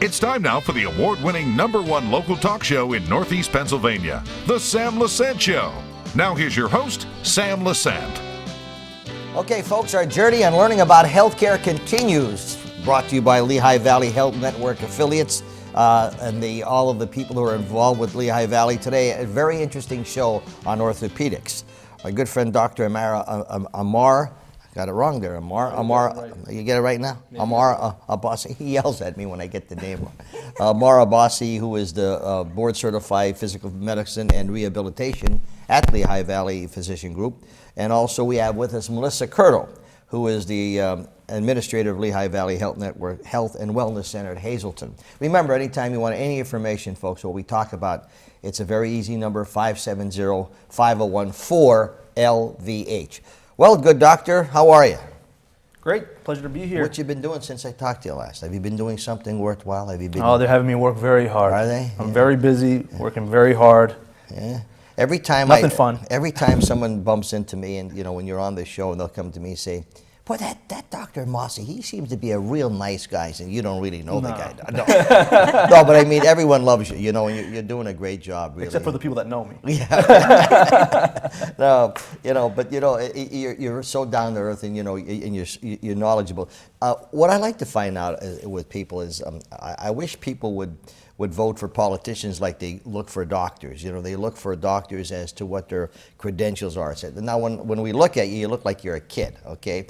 It's time now for the award-winning #1 local talk show in Northeast Pennsylvania, The Sam Lesante Show. Now here's your host, Sam Lesante. Okay, folks, our journey on learning about healthcare continues. Brought to you by Lehigh Valley Health Network affiliates and all of the people who are involved with Lehigh Valley today. A very interesting show on orthopedics. My good friend, Dr. Ammar. Got it wrong there, Ammar. You get it right now? Yeah. Ammar Abbasi. He yells at me when I get the name wrong. Ammar Abbasi, who is the board-certified physical medicine and rehabilitation at Lehigh Valley Physician Group. And also we have with us Melissa Curto, who is the administrator of Lehigh Valley Health Network Health and Wellness Center at Hazleton. Remember, anytime you want any information, folks, what we talk about, it's a very easy number, 570-5014-LVH. Well, good doctor, how are you? Great, pleasure to be here. What you been doing since I talked to you last? Have you been doing something worthwhile? Have you been? Oh, they're having me work very hard. Are they? I'm very busy, working very hard. Yeah. Every time Nothing fun. Every time someone bumps into me, and you know, when you're on the show, and they'll come to me and say, "Boy, that Dr. Mossy, he seems to be a real nice guy," and you don't really know the guy. No. No, but I mean, everyone loves you, you know, and you're doing a great job, really. Except for the people that know me. Yeah. No, you know, but you know, you're so down to earth, and you know, and you're knowledgeable. What I like to find out with people is, I wish people would vote for politicians like they look for doctors. You know, they look for doctors as to what their credentials are. So now, when we look at you, you look like you're a kid. Okay,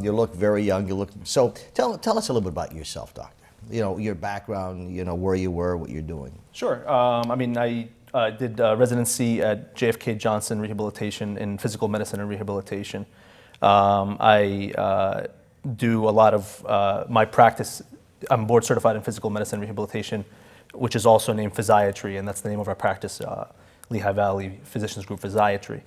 you look very young. You look so. Tell us a little bit about yourself, doctor. You know, your background. You know, where you were, what you're doing. Sure. I mean, I did residency at JFK Johnson Rehabilitation in physical medicine and rehabilitation. I do a lot of my practice. I'm board certified in physical medicine and rehabilitation, which is also named physiatry, and that's the name of our practice, Lehigh Valley Physicians Group Physiatry.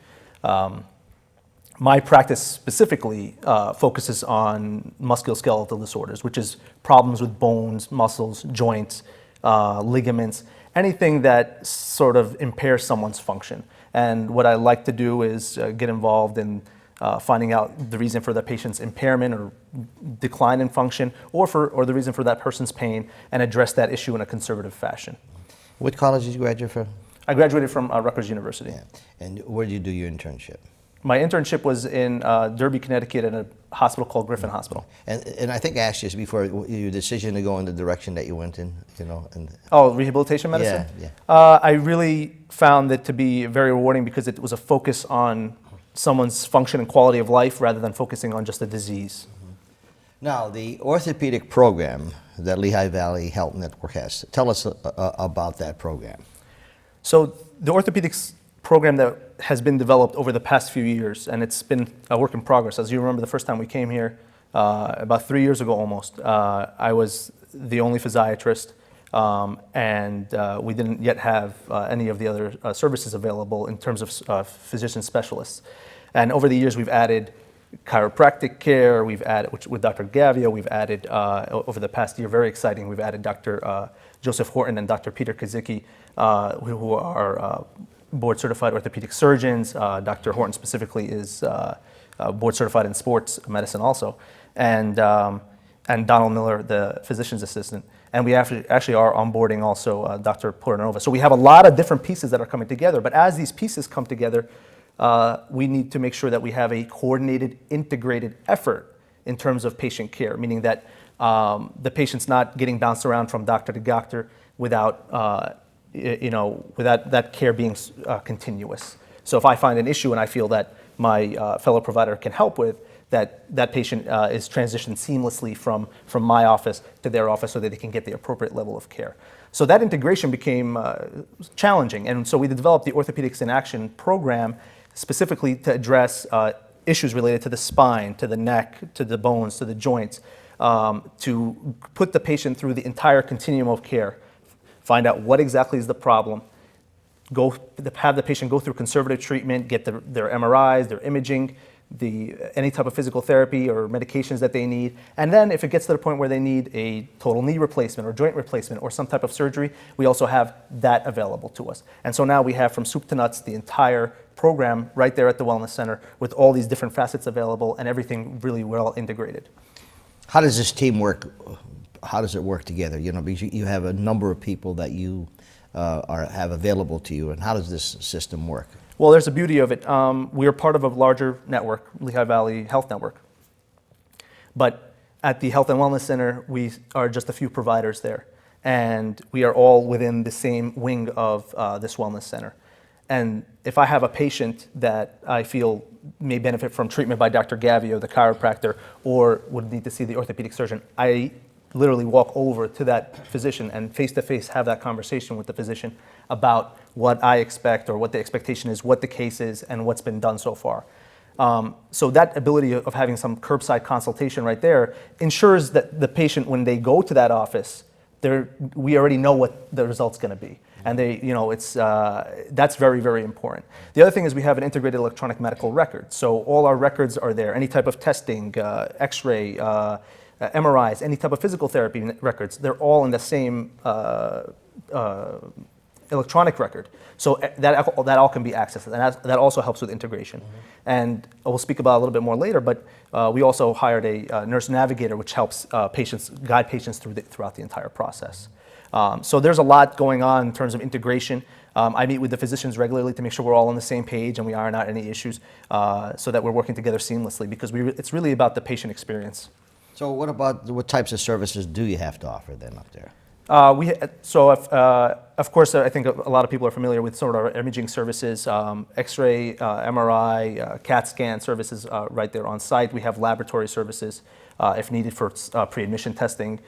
My practice specifically focuses on musculoskeletal disorders, which is problems with bones, muscles, joints, ligaments, anything that sort of impairs someone's function. And what I like to do is get involved in finding out the reason for that patient's impairment or decline in function, or the reason for that person's pain, and address that issue in a conservative fashion. What college did you graduate from? I graduated from Rutgers University. Yeah. And where did you do your internship? My internship was in Derby, Connecticut, at a hospital called Griffin Hospital. And I think I asked you this before, your decision to go in the direction that you went in, you know. Rehabilitation medicine? Yeah. I really found it to be very rewarding because it was a focus on someone's function and quality of life rather than focusing on just a disease. Now, the orthopedic program that Lehigh Valley Health Network has, tell us about that program. So the orthopedics program that has been developed over the past few years, and it's been a work in progress. As you remember, the first time we came here, about 3 years ago almost, I was the only physiatrist, and we didn't yet have any of the other services available in terms of physician specialists. And over the years, we've added chiropractic care, we've added, with Dr. Gavia, we've added, over the past year, very exciting, we've added Dr. Joseph Horton and Dr. Peter Kazicki, who are board certified orthopedic surgeons. Dr. Horton specifically is board certified in sports medicine also. And Donald Miller, the physician's assistant. And we actually are onboarding also Dr. Portanova. So we have a lot of different pieces that are coming together. But as these pieces come together, we need to make sure that we have a coordinated, integrated effort in terms of patient care, meaning that the patient's not getting bounced around from doctor to doctor without that care being continuous. So if I find an issue and I feel that my fellow provider can help with, that patient is transitioned seamlessly from my office to their office so that they can get the appropriate level of care. So that integration became challenging, and so we developed the Orthopedics in Action program specifically to address issues related to the spine, to the neck, to the bones, to the joints, to put the patient through the entire continuum of care, find out what exactly is the problem, have the patient go through conservative treatment, get their MRIs, their imaging, any type of physical therapy or medications that they need. And then if it gets to the point where they need a total knee replacement or joint replacement or some type of surgery, we also have that available to us. And so now we have from soup to nuts the entire program right there at the Wellness Center with all these different facets available and everything really well integrated. How does this team work how does it work together? You know, because you have a number of people that you have available to you, and how does this system work? Well, there's a beauty of it. We are part of a larger network, Lehigh Valley Health Network. But at the Health and Wellness Center, we are just a few providers there. And we are all within the same wing of this wellness center. And if I have a patient that I feel may benefit from treatment by Dr. Gavio, the chiropractor, or would need to see the orthopedic surgeon, I literally walk over to that physician and face-to-face have that conversation with the physician about what I expect or what the expectation is, what the case is, and what's been done so far. So that ability of having some curbside consultation right there ensures that the patient, when they go to that office, we already know what the result's going to be. And that's very, very important. The other thing is we have an integrated electronic medical record. So all our records are there. Any type of testing, X-ray, MRIs, any type of physical therapy records, they're all in the same electronic record. So that all can be accessed, and that also helps with integration. And we'll speak about it a little bit more later, but we also hired a nurse navigator, which helps guide patients throughout the entire process. So there's a lot going on in terms of integration. I meet with the physicians regularly to make sure we're all on the same page and we iron out any issues so that we're working together seamlessly, because it's really about the patient experience. So what types of services do you have to offer then up there? Of course, I think a lot of people are familiar with sort of our imaging services, X-ray, MRI, CAT scan services right there on site. We have laboratory services if needed for pre-admission testing.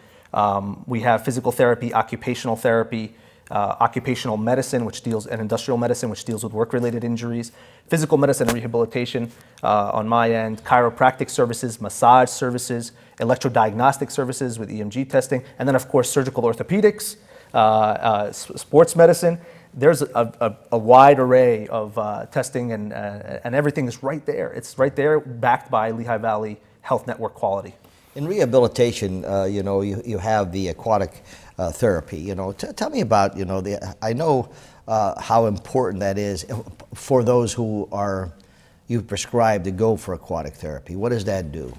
We have physical therapy, occupational therapy, occupational medicine, and industrial medicine, which deals with work-related injuries, physical medicine and rehabilitation on my end, chiropractic services, massage services, electrodiagnostic services with EMG testing, and then of course surgical orthopedics, sports medicine. There's a wide array of testing and everything is right there. It's right there, backed by Lehigh Valley Health Network quality. In rehabilitation, you have the aquatic therapy. Tell me about, I know how important that is for those who you prescribe to go for aquatic therapy. What does that do?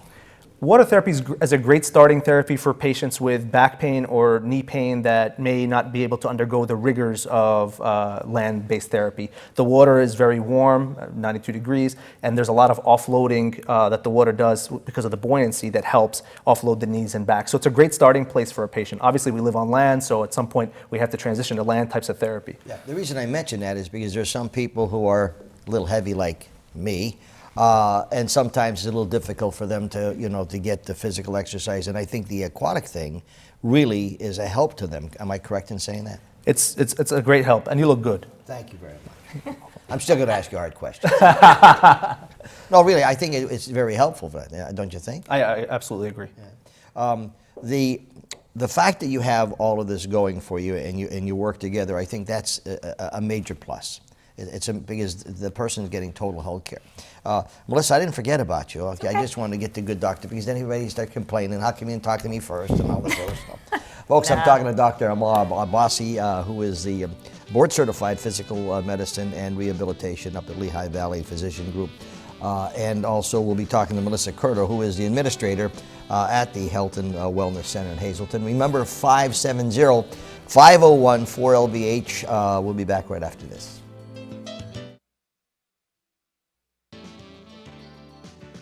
Water therapy is a great starting therapy for patients with back pain or knee pain that may not be able to undergo the rigors of land-based therapy. The water is very warm, 92 degrees, and there's a lot of offloading that the water does because of the buoyancy that helps offload the knees and back. So it's a great starting place for a patient. Obviously, we live on land, so at some point we have to transition to land types of therapy. Yeah, the reason I mention that is because there's some people who are a little heavy like me, and sometimes it's a little difficult for them to get the physical exercise. And I think the aquatic thing really is a help to them. Am I correct in saying that? It's a great help, and you look good. Thank you very much. I'm still going to ask you hard questions. No, really, I think it's very helpful for that, don't you think? I absolutely agree. Yeah. The fact that you have all of this going for you and you work together, I think that's a major plus. Because the person is getting total health care. Melissa, I didn't forget about you. Okay? I just wanted to get the good doctor, because then everybody started complaining, how come you didn't talk to me first and all this other stuff. Folks, I'm talking to Dr. Ammar Abbasi, who is the board-certified physical medicine and rehabilitation up at Lehigh Valley Physician Group. And also we'll be talking to Melissa Curto, who is the administrator at the Health and Wellness Center in Hazleton. Remember, 570-501-4LVH. We'll be back right after this.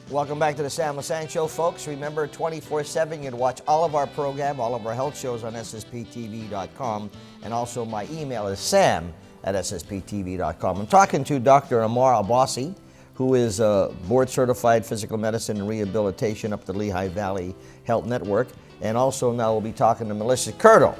Welcome back to the Sam Lesante Show, folks. Remember, 24/7, you can watch all of our program, all of our health shows on ssptv.com, and also my email is sam@ssptv.com. I'm talking to Dr. Ammar Abbasi, who is a board-certified physical medicine and rehabilitation up the Lehigh Valley Health Network, and also now we'll be talking to Melissa Curto.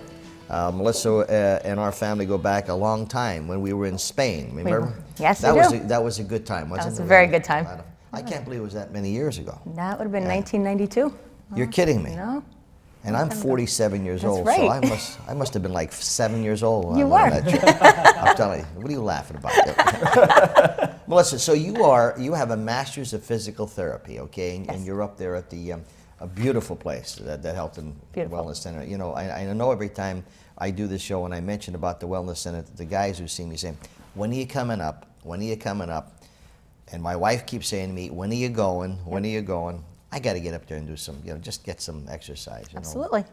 Melissa and our family go back a long time when we were in Spain. Remember? Yes, that we was do. That was a good time, wasn't it? That was a very good time. I can't believe it was that many years ago. That would have been 1992. You're kidding me. No. And I'm 47 years old, right. so I must have been like 7 years old. You when I were. met you. I'm telling you. What are you laughing about? Melissa, so you have a master's of physical therapy, okay? And, Yes. and you're up there at the a beautiful place, that Health and Wellness Center. I know every time I do this show and I mention about the Wellness Center, the guys who see me say, "When are you coming up? When are you coming up?" And my wife keeps saying to me, "When are you going? When are you going?" I got to get up there and do some, just get some exercise. Absolutely.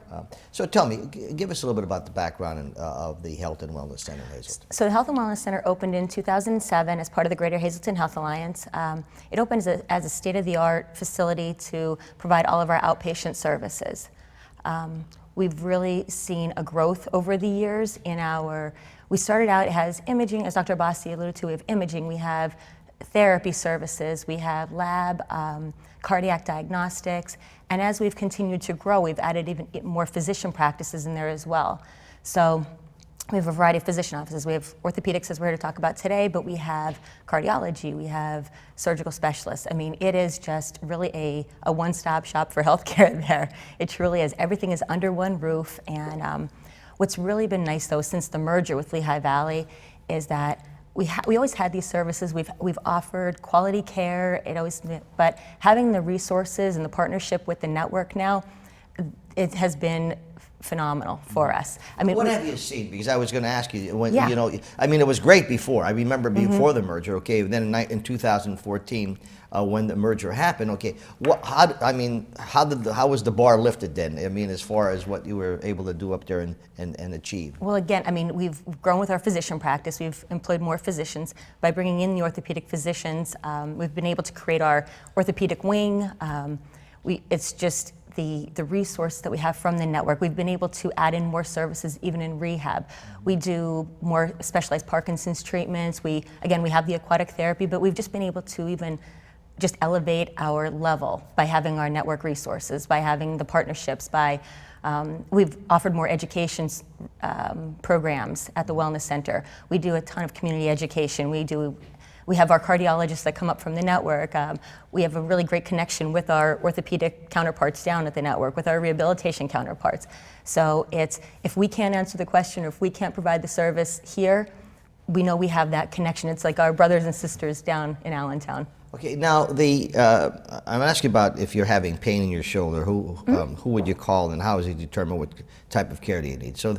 So tell me, give us a little bit about the background of the Health and Wellness Center, Hazleton. So the Health and Wellness Center opened in 2007 as part of the Greater Hazleton Health Alliance. It opened as a state-of-the-art facility to provide all of our outpatient services. We've really seen a growth over the years we started out as imaging, as Dr. Abbasi alluded to. We have imaging, we have therapy services, we have lab, cardiac diagnostics, and as we've continued to grow, we've added even more physician practices in there as well. So we have a variety of physician offices. We have orthopedics, as we're here to talk about today, but we have cardiology, we have surgical specialists. I mean, it is just really a one-stop shop for healthcare there. It truly is. Everything is under one roof, and what's really been nice, though, since the merger with Lehigh Valley is that we always had these services. We've offered quality care. But having the resources and the partnership with the network now, it has been phenomenal for us. I mean, what have you seen? Because I was going to ask you, Yeah. I mean, it was great before. I remember before the merger. Okay, then in 2014, when the merger happened. Okay, how was the bar lifted then? I mean, as far as what you were able to do up there and achieve. Well, again, I mean, we've grown with our physician practice. We've employed more physicians by bringing in the orthopedic physicians. We've been able to create our orthopedic wing. It's just the resource that we have from the network. We've been able to add in more services even in rehab. We do more specialized Parkinson's treatments. We have the aquatic therapy, but we've just been able to even just elevate our level by having our network resources, by having the partnerships, we've offered more education programs at the Wellness Center. We do a ton of community education. We have our cardiologists that come up from the network. We have a really great connection with our orthopedic counterparts down at the network, with our rehabilitation counterparts. So if we can't answer the question or if we can't provide the service here, we know we have that connection. It's like our brothers and sisters down in Allentown. Okay, now I'm asking about if you're having pain in your shoulder, who would you call and how is it determined what type of care do you need? So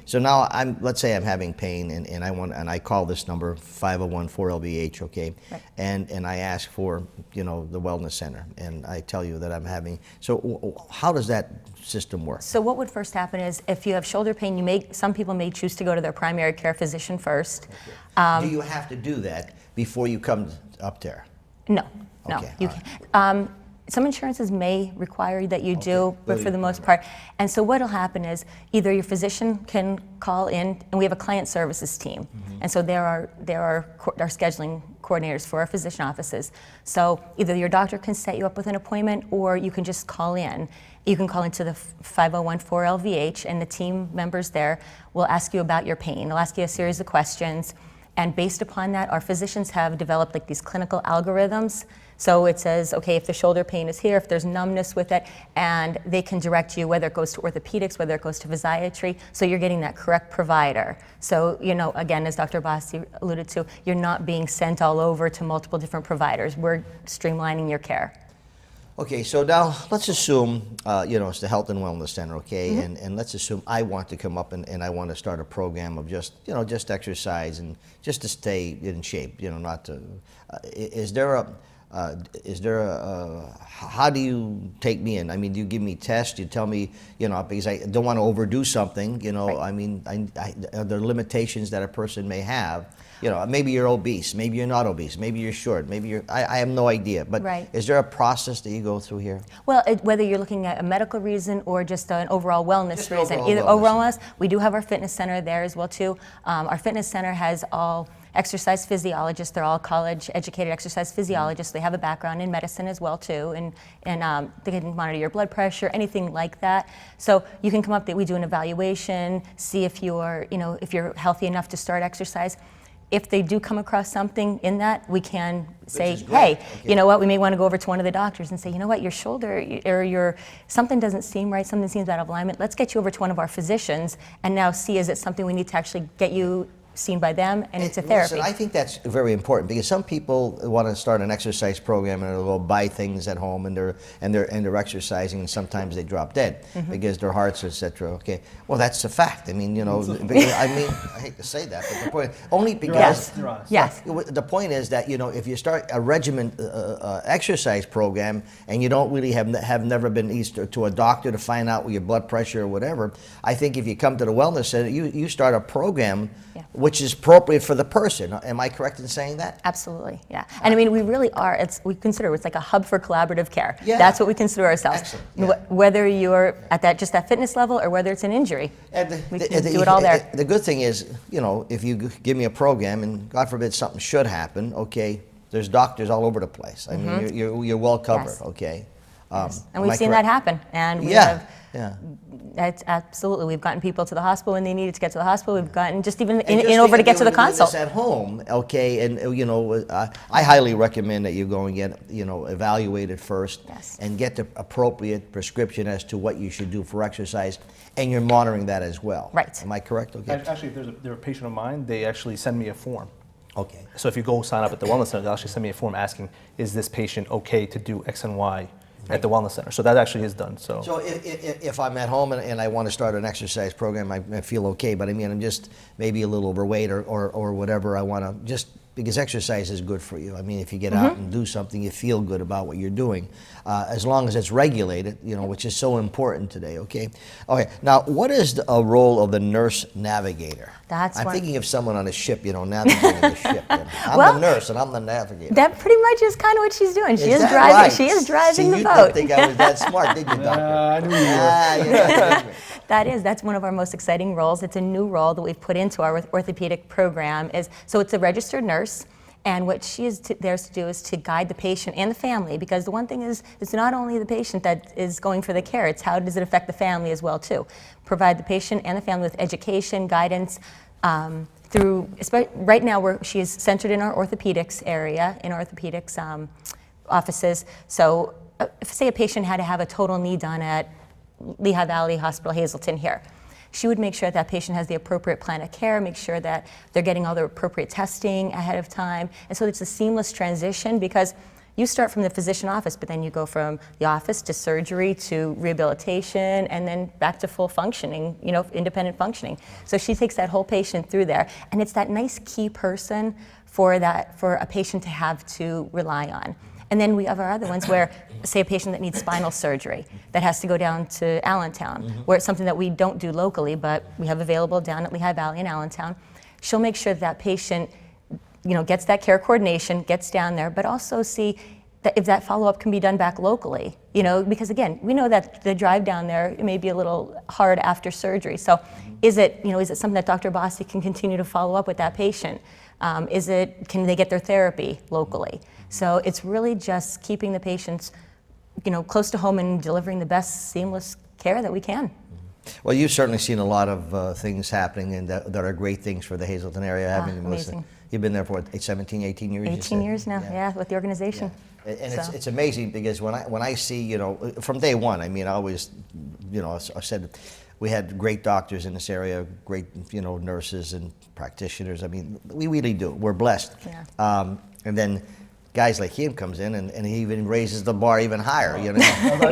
so now let's say I'm having pain and I call this number 501-4LVH, okay, right. and I ask for the wellness center and I tell you that I'm having. So how does that system work? So what would first happen is if you have shoulder pain, some people may choose to go to their primary care physician first. Okay. Do you have to do that before you come up there? No. Okay, You can. Some insurances may require that you do, but for the most part. And so what'll happen is either your physician can call in, and we have a client services team, and so there are our scheduling coordinators for our physician offices. So either your doctor can set you up with an appointment, or you can just call in. You can call into the 501-4LVH, and the team members there will ask you about your pain. They'll ask you a series of questions. And based upon that, our physicians have developed like these clinical algorithms. So it says, okay, if the shoulder pain is here, if there's numbness with it, and they can direct you whether it goes to orthopedics, whether it goes to physiatry, so you're getting that correct provider. So, again, as Dr. Abbasi alluded to, you're not being sent all over to multiple different providers. We're streamlining your care. Okay, so now let's assume, it's the Health and Wellness Center, okay? And let's assume I want to come up and I want to start a program of just exercise and just to stay in shape, not to, how do you take me in? I mean, do you give me tests? Do you tell me, because I don't want to overdo something, Right. I mean, are there limitations that a person may have? Maybe you're obese, maybe you're not obese, maybe you're short, I have no idea. But Right. Is there a process that you go through here? Well, whether you're looking at a medical reason or just an overall wellness Just reason, overall either wellness. overall wellness, we do have our fitness center there as well too. Our fitness center has all exercise physiologists. They're all college-educated exercise physiologists. They have a background in medicine as well too, and they can monitor your blood pressure, anything like that. So you can come up. We do an evaluation, see if you're healthy enough to start exercise. If they do come across something in that, we can say, hey, Okay. you know what, we may want to go over to one of the doctors and say, you know what, your shoulder or something doesn't seem right, something seems out of alignment. Let's get you over to one of our physicians and now see, is it something we need to actually get you seen by them and into therapy. Listen, I think that's very important because some people want to start an exercise program and they'll go buy things at home and they're exercising and sometimes they drop dead because their hearts, etc. Okay, well that's a fact. I mean, I hate to say that, but the point only because yes. The point is that if you start a regimen exercise program and you don't really have never been to a doctor to find out your blood pressure or whatever, I think if you come to the wellness center, you start a program which is appropriate for the person. Am I correct in saying that? Absolutely, yeah. And I mean, we really are, we consider it's like a hub for collaborative care. Yeah. That's what we consider ourselves. Excellent. Yeah. Whether you're at just that fitness level or whether it's an injury, we can do it all there. The good thing is, if you give me a program and God forbid something should happen, okay, there's doctors all over the place. I mean, you're well covered, Yes. okay? Yes. And we've seen that happen. And we have, that's absolutely. We've gotten people to the hospital when they needed to get to the hospital. We've gotten just even over to get to the consult. At home, okay, and I highly recommend that you go and get evaluated first and get the appropriate prescription as to what you should do for exercise, and you're monitoring that as well. Right. Am I correct? Okay. Actually, they're a patient of mine. They actually send me a form. Okay. So if you go sign up at the wellness center, they'll actually send me a form asking, is this patient okay to do X and Y at the wellness center? So that actually is done. So if I'm at home and I want to start an exercise program, I feel okay, but I mean, I'm just maybe a little overweight or whatever, I want to just, because exercise is good for you. I mean, if you get out and do something, you feel good about what you're doing, as long as it's regulated, which is so important today, okay? Okay, now what is a role of the nurse navigator? I'm thinking of someone on a ship, navigating the ship. I'm the nurse and I'm the navigator. That pretty much is kind of what she's doing. She is driving. Right? She is driving the boat. You didn't think I was that smart, did you, doctor? I knew you were. That's one of our most exciting roles. It's a new role that we've put into our orthopedic program. So it's a registered nurse, and what she is there to do is to guide the patient and the family, because the one thing is, it's not only the patient that is going for the care, it's how does it affect the family as well too. Provide the patient and the family with education, guidance, right now she is centered in our orthopedics area, in orthopedics offices. So if say a patient had to have a total knee done at Lehigh Valley Hospital, Hazleton here, she would make sure that patient has the appropriate plan of care, make sure that they're getting all the appropriate testing ahead of time. And so it's a seamless transition, because you start from the physician office, but then you go from the office to surgery to rehabilitation and then back to full functioning, independent functioning. So she takes that whole patient through there, and it's that nice key person for a patient to have to rely on. And then we have our other ones where, say, a patient that needs spinal surgery that has to go down to Allentown, where it's something that we don't do locally, but we have available down at Lehigh Valley in Allentown. She'll make sure that patient, gets that care coordination, gets down there, but also see that if that follow-up can be done back locally, because again, we know that the drive down there may be a little hard after surgery. So is it something that Dr. Abbasi can continue to follow up with that patient? Can they get their therapy locally? So it's really just keeping the patients, close to home and delivering the best seamless care that we can. Well, you've certainly seen a lot of things happening and that are great things for the Hazleton area, haven't you, Melissa? Amazing. You've been there for 17, 18 years? 18 years now, yeah, with the organization. Yeah. And it's amazing, because when I see, from day one, I mean, I always, I said, we had great doctors in this area, great, nurses and practitioners. I mean, we really do. We're blessed. Yeah. And then guys like him comes in and he even raises the bar even higher, I didn't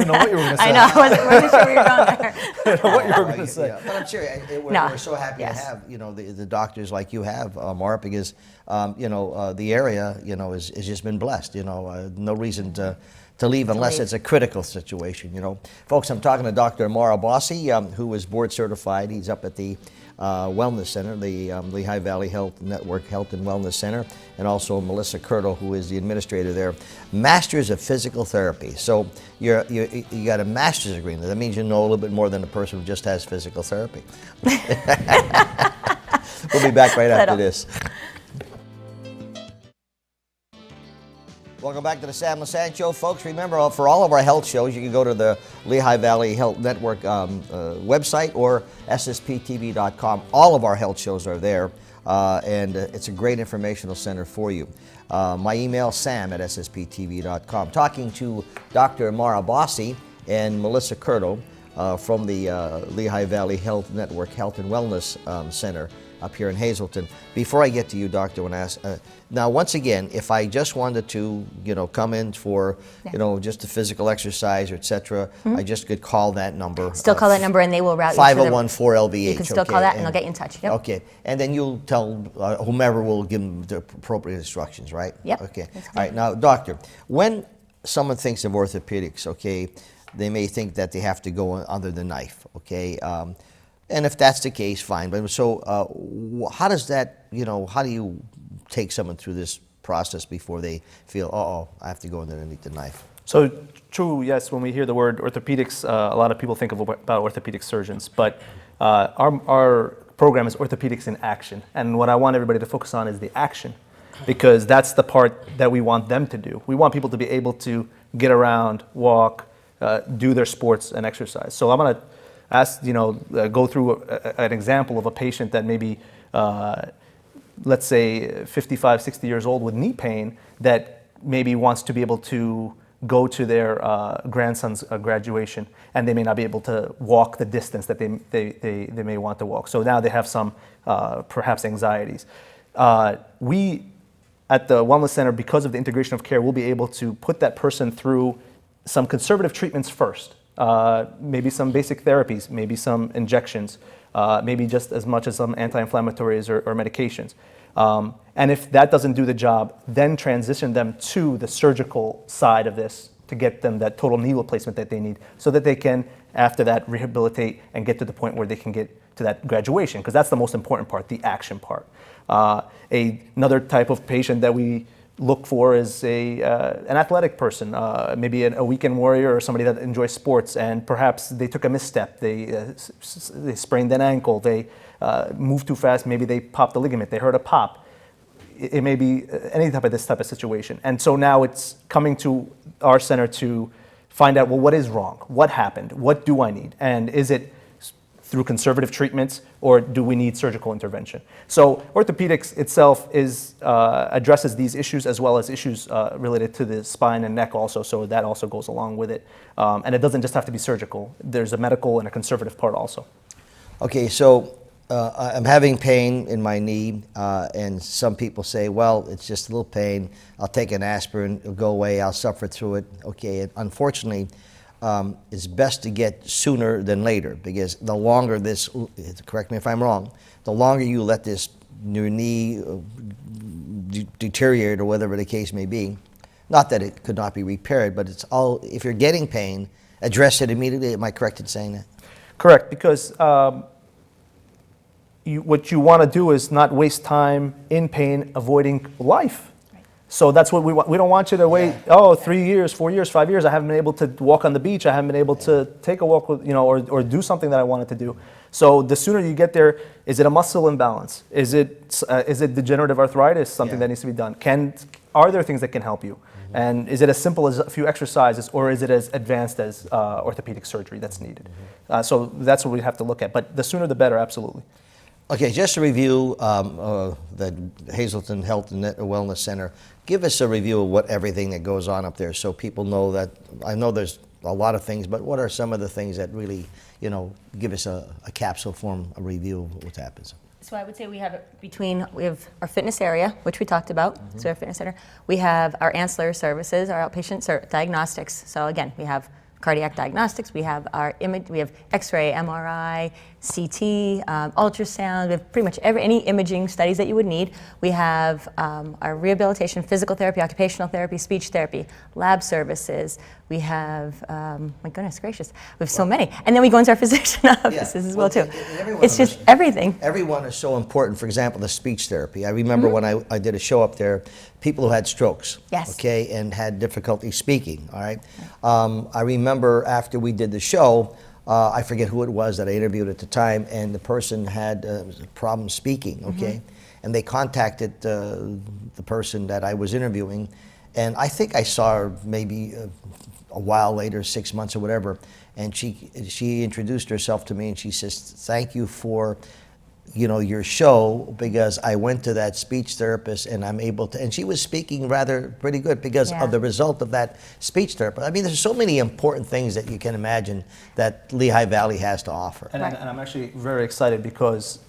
know what you were going to say. I know, I wasn't sure where you were going there. I didn't know what you were going to say. Yeah. But I'm serious. We're so happy to have, the doctors like you have, Ammar, because, the area, has just been blessed. No reason to leave unless it's a critical situation. Folks, I'm talking to Dr. Ammar Abbasi, who is board certified. He's up at the Wellness Center, the Lehigh Valley Health Network Health and Wellness Center, and also Melissa Curto, who is the administrator there. Masters of Physical Therapy. So you got a master's degree. That means you know a little bit more than a person who just has physical therapy. We'll be back right after this. Welcome back to the Sam Lesante Show, folks. Remember, for all of our health shows, you can go to the Lehigh Valley Health Network website or ssptv.com. All of our health shows are there, and it's a great informational center for you. My email, sam@ssptv.com. Talking to Dr. Ammar Abbasi and Melissa Curto from the Lehigh Valley Health Network Health and Wellness Center. up here in Hazleton. Before I get to you, Doctor, I want to ask, now once again, if I just wanted to, come in for, just a physical exercise, or et cetera, I just could call that number. Still call that number and they will route you to the 501-4-LVH. You can still call that and they'll get you in touch. Yep. Okay, and then you'll tell whomever will give them the appropriate instructions, right? Yep. Okay, all right, now, doctor, when someone thinks of orthopedics, okay, they may think that they have to go under the knife, okay? And if that's the case, fine. But so how does that, how do you take someone through this process before they feel, I have to go underneath the knife? So true, yes, when we hear the word orthopedics, a lot of people think about orthopedic surgeons, but our program is orthopedics in action. And what I want everybody to focus on is the action, because that's the part that we want them to do. We want people to be able to get around, walk, do their sports and exercise. So I'm going to ask, go through an example of a patient that maybe, let's say 55, 60 years old with knee pain that maybe wants to be able to go to their grandson's graduation, and they may not be able to walk the distance that they may want to walk. So now they have some perhaps anxieties. We at the Wellness Center, because of the integration of care, we'll be able to put that person through some conservative treatments first. Maybe some basic therapies, maybe some injections, maybe just as much as some anti-inflammatories or medications. And if that doesn't do the job, then transition them to the surgical side of this to get them that total knee replacement that they need, so that they can, after that, rehabilitate and get to the point where they can get to that graduation, because that's the most important part, the action part. Another type of patient that we look for is an athletic person, maybe a weekend warrior or somebody that enjoys sports, and perhaps they took a misstep, they sprained an ankle, they moved too fast, maybe they popped a ligament, they hurt a pop. It may be any type of this type of situation. And so now it's coming to our center to find out, well, what is wrong? What happened? What do I need? And is it through conservative treatments, or do we need surgical intervention? So orthopedics itself addresses these issues, as well as issues related to the spine and neck also, so that also goes along with it. And it doesn't just have to be surgical. There's a medical and a conservative part also. Okay, so I'm having pain in my knee, and some people say, well, it's just a little pain. I'll take an aspirin, it'll go away, I'll suffer through it. Okay, and unfortunately, it's best to get sooner than later, because the longer this, correct me if I'm wrong, the longer you let your knee deteriorate, or whatever the case may be, not that it could not be repaired, but it's all, if you're getting pain, address it immediately. Am I correct in saying that? Correct, because what you want to do is not waste time in pain avoiding life. Right. So that's what we want. We don't want you to wait, 3 years, 4 years, 5 years. I haven't been able to walk on the beach. I haven't been able to take a walk with, or do something that I wanted to do. So the sooner you get there, is it a muscle imbalance? Is it degenerative arthritis, something that needs to be done? Are there things that can help you? Mm-hmm. And is it as simple as a few exercises, or is it as advanced as orthopedic surgery that's needed? Mm-hmm. So that's what we have to look at. But the sooner the better, absolutely. Okay, just to review the Hazleton Health and Wellness Center, give us a review of everything that goes on up there, so people know that. I know there's a lot of things, but what are some of the things that really, give us a capsule form, a review of what happens? So I would say we have our fitness area, which we talked about, so our fitness center. We have our ancillary services, our outpatient diagnostics. So again, we have cardiac diagnostics, we have our we have X-ray, MRI, CT, ultrasound. We have pretty much any imaging studies that you would need. We have our rehabilitation, physical therapy, occupational therapy, speech therapy, lab services. We have, my goodness gracious, we have so many. And then we go into our physician offices as well too. It's just everything. Everyone is so important. For example, the speech therapy. I remember when I did a show up there, people who had strokes, okay, and had difficulty speaking, all right? I remember after we did the show, I forget who it was that I interviewed at the time, and the person had a problem speaking, okay? And they contacted the person that I was interviewing, and I think I saw her maybe a while later, 6 months or whatever, and she introduced herself to me, and she says, thank you for your show, because I went to that speech therapist and I'm able to, and she was speaking pretty good because of the result of that speech therapist. I mean, there's so many important things that you can imagine that Lehigh Valley has to offer. And I'm actually very excited, because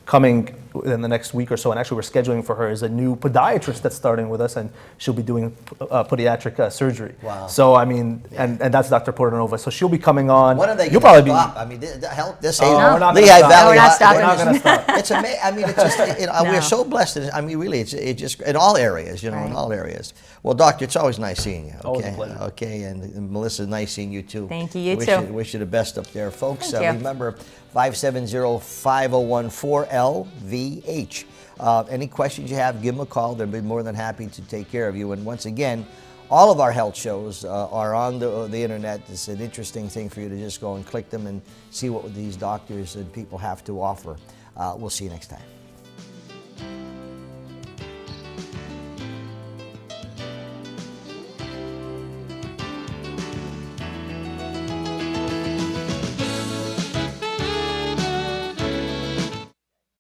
coming in the next week or so, and actually we're scheduling for her, is a new podiatrist that's starting with us, and she'll be doing pediatric surgery. Wow. So I mean, and that's Dr. Portanova. So she'll be coming on. When are they You'll going to probably stop? I mean, this we're not gonna Lehigh stop. Valley. No, we're not stopping. We're not going to stop. It's amazing. I mean, it's just, No. we're so blessed. I mean, really, it just, in all areas, in all areas. Well, Doctor, it's always nice seeing you. Okay? Always a pleasure. Okay, and Melissa, nice seeing you too. Thank you, you wish too. Wish you the best up there, folks. Thank you. Remember, 570-5014-LVH. Any questions you have, give them a call. They'll be more than happy to take care of you. And once again, all of our health shows are on the internet. It's an interesting thing for you to just go and click them and see what these doctors and people have to offer. We'll see you next time.